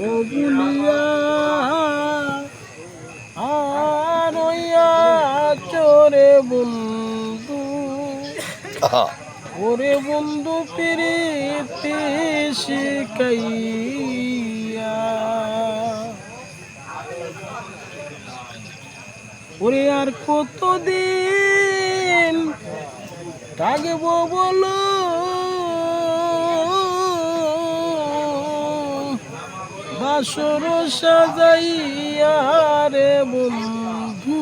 ও বুলিয়া আরইয়া চরে বন্ধু ওরে বন্ধু প্রীতি শিখাইয়া ওরে আর কতদিন থাকব বলো বাসর সাজাইয়া রে বন্ধু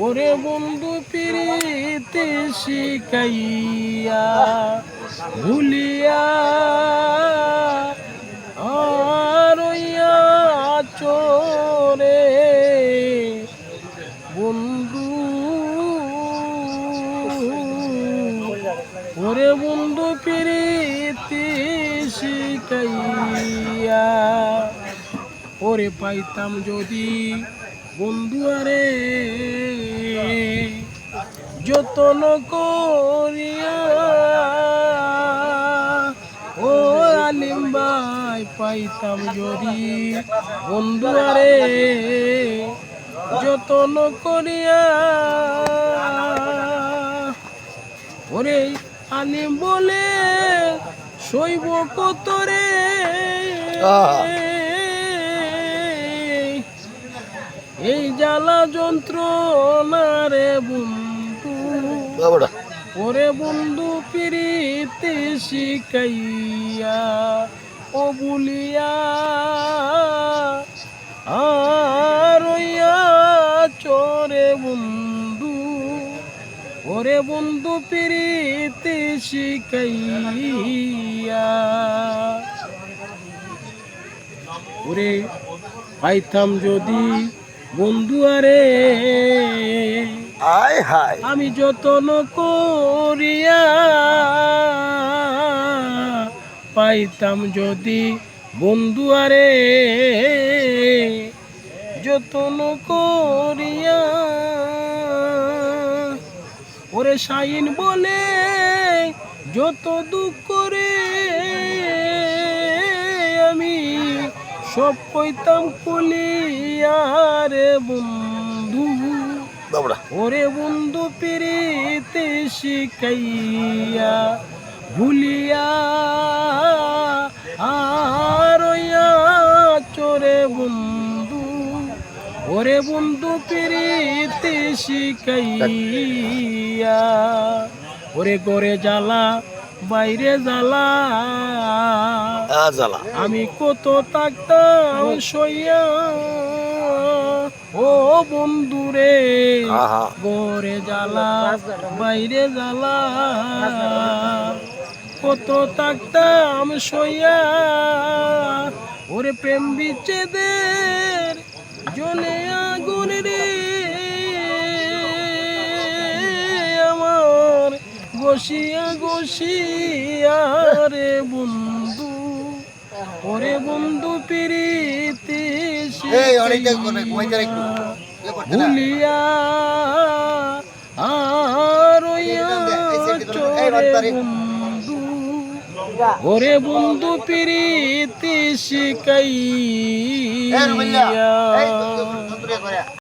ওরে বন্ধু প্রীতি শিখাইয়া ভুলিয়া আরইয়া চরে বন্ধু ওরে বন্ধু প্রীতি শিখাইয়া ওরে পাইতাম যদি বন্ধু আরে যতন করিয়া ও আলিম ভাই পাইতাম যদি বন্ধু আরে যতন করিয়া ওরে আলিম বলে শৈব কত রে এই জ্বালা যন্ত্রণা রে বন্ধু ওরে বন্ধু প্রীতি শিখাইয়া ও বুলিয়া আরইয়া চরে বন্ধু ওরে বন্ধু প্রীতি শিখাইয়া ওরে পাইতাম যদি বন্ধু আরে আমি যতন করিয়া পাইতাম যদি বন্ধু আরে যতন করিয়া ওরে শাইন বলে যত দুঃখ করে আমি সব কইতাম কুলিয়া রে বন্ধু ওরে বন্ধু প্রীতি শিখাইয়া ভুলিয়া আরইয়া চরে বন্ধু ওরে বন্ধু প্রীতি শিখাইয়া ওরে করে জ্বালা বাইরে জ্বালা আমি কত থাকতাম সইয়া ও বন্ধুরে ঘরে জ্বালা বাইরে জ্বালা কত থাকতাম সইয়া ওরে প্রেম বিচ্ছেদের জ্বলে আগুন রে আমার গসিয়া গসিয়া রে বন্ধু ওরে বন্ধু প্রীতি ভুলিয়া আরইয়া চরে বন্ধু ওরে বন্ধু প্রীতি শিখাইয়া